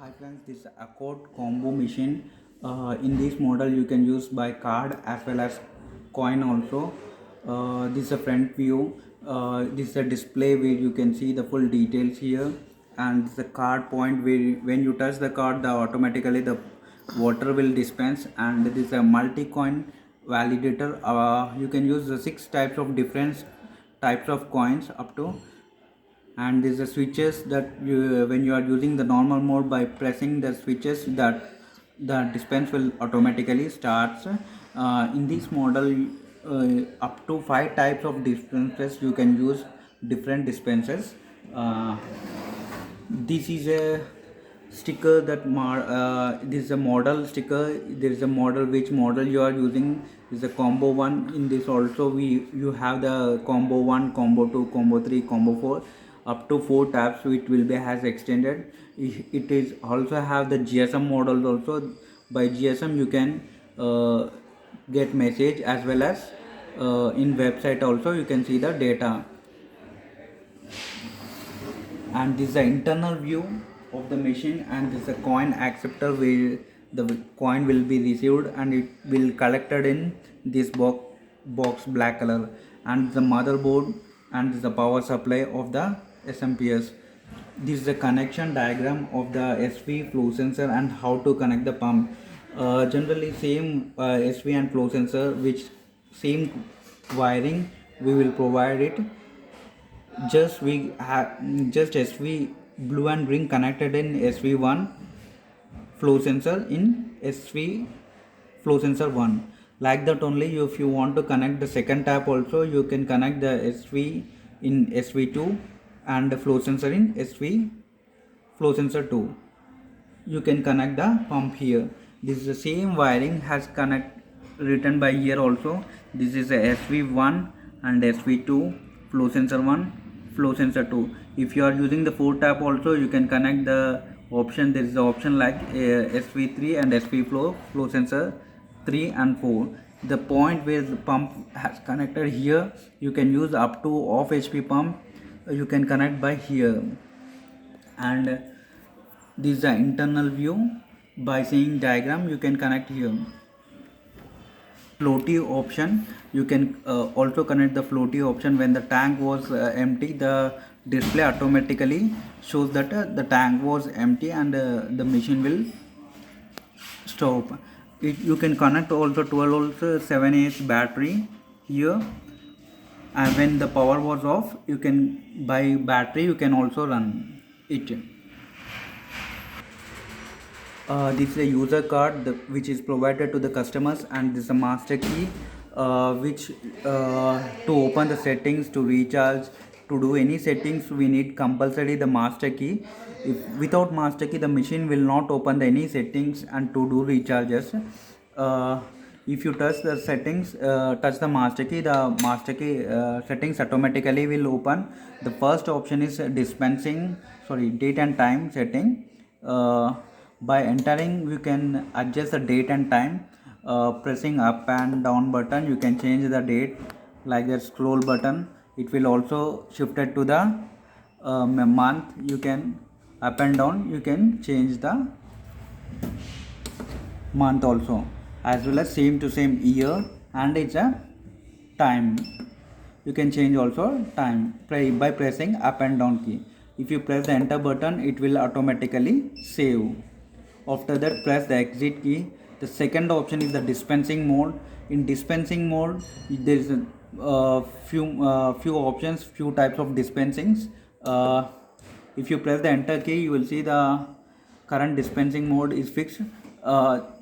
Hi friends, this is Accord combo machine. In this model you can use by card as well as coin also. This is a front view. This is a display where you can see the full details here, and the card point where when you touch the card, the automatically the water will dispense. And this is a multi-coin validator. You can use the 6 types of different types of coins up to, and there's a switches that when you are using the normal mode, by pressing the switches, that the dispense will automatically starts. In this model, up to 5 types of dispensers you can use, different dispensers. This is a sticker that this is a model sticker. There is a model, which model you are using is a combo one. In this also you have the combo 1, combo 2, combo 3, combo 4, up to 4 tabs, so it will be has extended. It is also have the GSM models also. By GSM you can get message, as well as in website also you can see the data. And this is the internal view of the machine, and this is a coin acceptor where the coin will be received and it will collected in this box black color. And the motherboard, and this is the power supply of the SMPS. This is the connection diagram of the SV flow sensor and how to connect the pump. Generally same SV and flow sensor, which same wiring we will provide it. Just we have just SV blue and green connected in SV1 flow sensor in SV flow sensor 1. Like that only, if you want to connect the second tap also, you can connect the SV in SV2 and the flow sensor in SV flow sensor 2. You can connect the pump here. This is the same wiring has connect written by here also. This is a SV1 and SV2 flow sensor 1, flow sensor 2. If you are using the 4 tap also, you can connect the option. There is the option like SV3 and SV flow sensor 3 and 4. The point where the pump has connected here, you can use up to off HP pump. You can connect by here. And this is the internal view. By seeing diagram you can connect here. Floaty option, you can also connect the floaty option. When the tank was empty, the display automatically shows that the tank was empty, and the machine will stop. You can connect also 12 volts 7Ah battery here, and when the power was off, you can by battery you can also run it. This is a user card which is provided to the customers, and this is a master key which to open the settings, to recharge, to do any settings, we need compulsory the master key. If without master key, the machine will not open the any settings and to do recharges. If you touch the settings, touch the master key, settings automatically will open. The first option is date and time setting. By entering, you can adjust the date and time. Pressing up and down button, you can change the date. Like that scroll button, it will also shift it to the month. You can up and down, you can change the month also, as well as same to same year, and it's a time. You can change also time by pressing up and down key. If you press the enter button, it will automatically save. After that, press the exit key. The second option is the dispensing mode. In dispensing mode, there is a few options, few types of dispensings. If you press the enter key, you will see the current dispensing mode is fixed.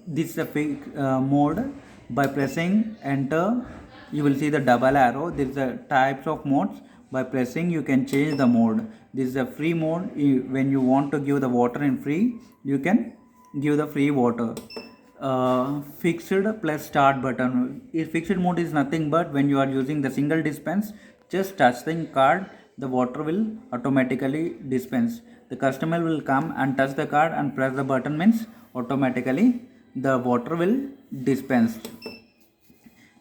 This is a fixed mode. By pressing enter, you will see the double arrow. There is a types of modes. By pressing, you can change the mode. This is a free mode. When you want to give the water in free, you can give the free water. Fixed plus start button. Fixed mode is nothing but when you are using the single dispense, just touching card, the water will automatically dispense. The customer will come and touch the card and press the button, means automatically the water will dispense.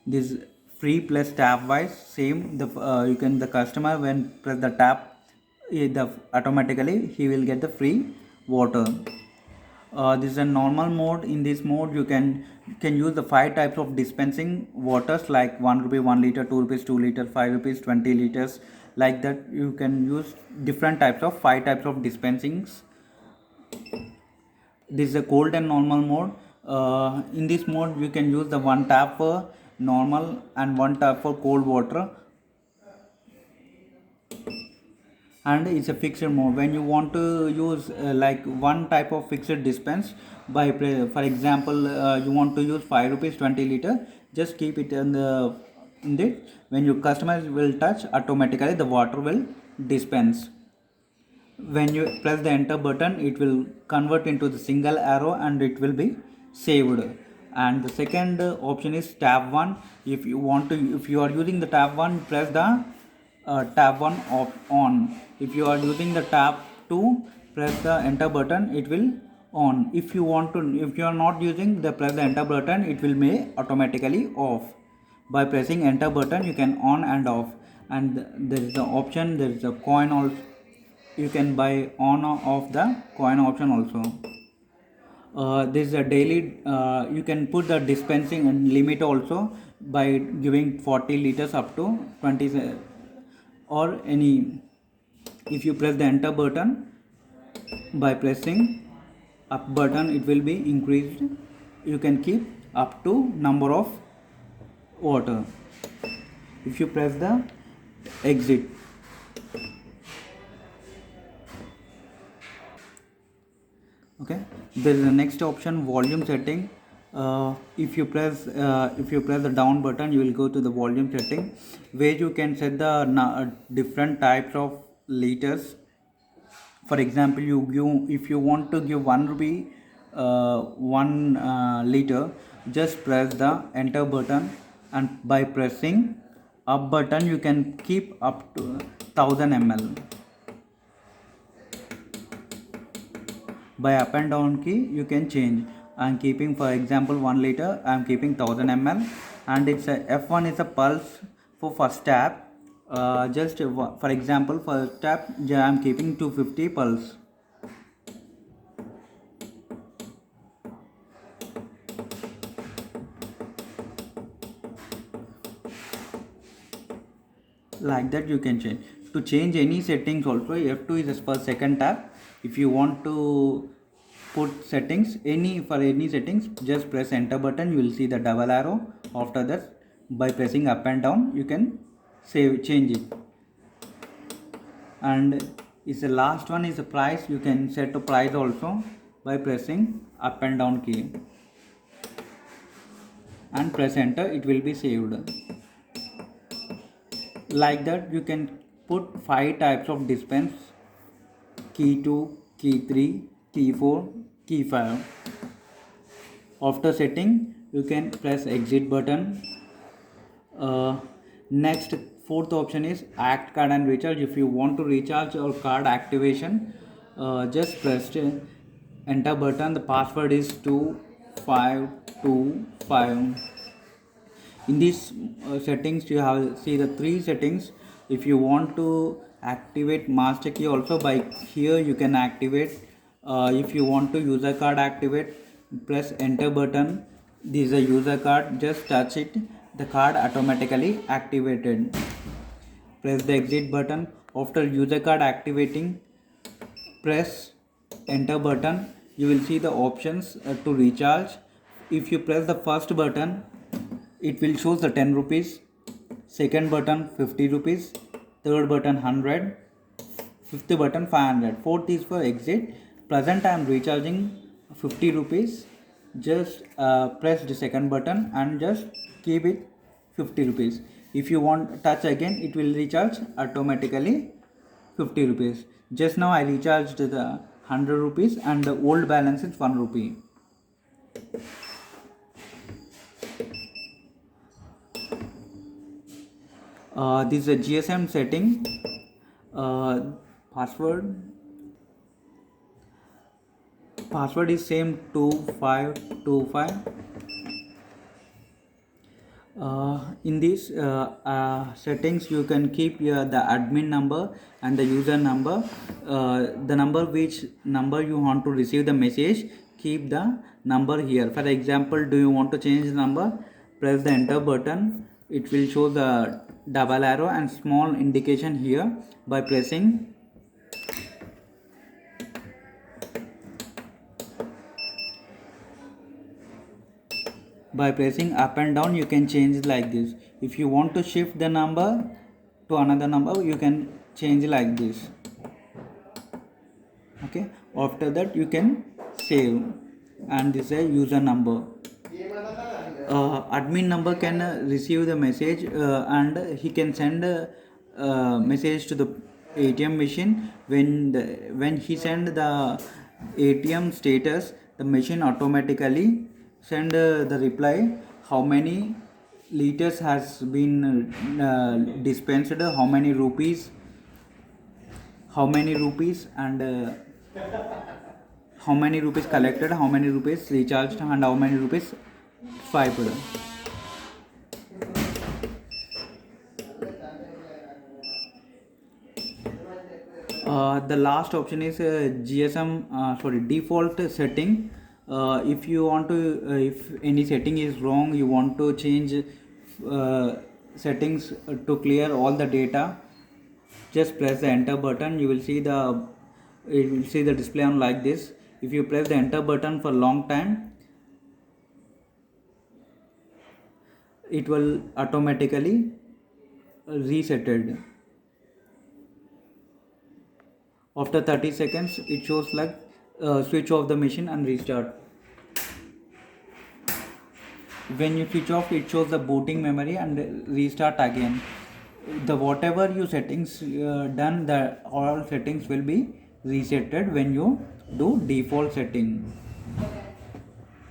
This free plus tap wise same. The customer when press the tap, automatically he will get the free water. This is a normal mode. In this mode you can use the 5 types of dispensing waters, like 1 rupee 1 liter, 2 rupees 2 liter, 5 rupees 20 liters, like that. You can use different types of 5 types of dispensings. This is a cold and normal mode. In this mode you can use the 1 tap for normal and 1 tap for cold water, and it's a fixed mode. When you want to use like one type of fixed dispense, for example, you want to use 5 rupees 20 liter, just keep it in the when your customers will touch, automatically the water will dispense. When you press the enter button, it will convert into the single arrow and it will be saved. And the second option is tab 1. If you are using the tab 1, press the tab 1 on. If you are using the tab 2, press the enter button, it will on. If you are not using the press the enter button, it will be automatically off. By pressing enter button, you can on and off. And there is the option, there is a coin also. You can buy on or off the coin option also. This is a daily, you can put the dispensing and limit also by giving 40 liters up to 20 or any. If you press the enter button, by pressing up button, it will be increased. You can keep up to number of water. If you press the exit, okay, there is the next option, volume setting. If you press the down button, you will go to the volume setting, where you can set the different types of liters. For example, if you want to give 1 rupee 1 liter, just press the enter button, and by pressing up button, you can keep up to 1000 ml. By up and down key, you can change. I am keeping, for example, 1 liter, I am keeping 1000 ml, and it's a F1 is a pulse for first tap. For example, first tap, I am keeping 250 pulse. Like that you can change. To change any settings also, F2 is for second tap. If you want to put settings for any settings, just press enter button, you will see the double arrow. After that, by pressing up and down, you can change it. And is the last one is the price. You can set a price also by pressing up and down key and press enter, it will be saved. Like that you can put 5 types of dispense: key 2, key 3, key 4, key 5. After setting, you can press exit button. Next, fourth option is act card and recharge. If you want to recharge your card activation, just press enter button. The password is 2525. In these settings, you have see the 3 settings. If you want to activate master key also, by here you can activate. If you want to user card activate, press enter button. This is a user card, just touch it, the card automatically activated. Press the exit button. After user card activating, press enter button. You will see the options to recharge. If you press the first button, it will show the 10 rupees, second button 50 rupees, third button 100, fifth button 500, fourth is for exit. Present I am recharging 50 rupees. Just press the second button and just keep it 50 rupees. If you want touch again, it will recharge automatically 50 rupees. Just now I recharged the 100 rupees and the old balance is 1 rupee. This is a GSM setting. Password is same 2525. In these settings you can keep the admin number and the user number. The number which number you want to receive the message, keep the number here. For example, do you want to change the number, press the enter button. It will show the double arrow and small indication here. By pressing up and down you can change it like this. If you want to shift the number to another number, you can change like this. Okay, after that you can save, and this is a user number. Admin number can receive the message and he can send message to the ATM machine. When he send the ATM status, the machine automatically send the reply how many liters has been dispensed, how many rupees, and how many rupees collected, how many rupees recharged, and how many rupees swiped. The last option is default setting. If you want to if any setting is wrong, you want to change settings to clear all the data, just press the enter button. You will see the display on like this. If you press the enter button for long time, it will automatically resetted. After 30 seconds it shows like switch off the machine and restart. When you switch off, it shows the booting memory and restart again. The whatever you settings done, the all settings will be resetted when you do default setting.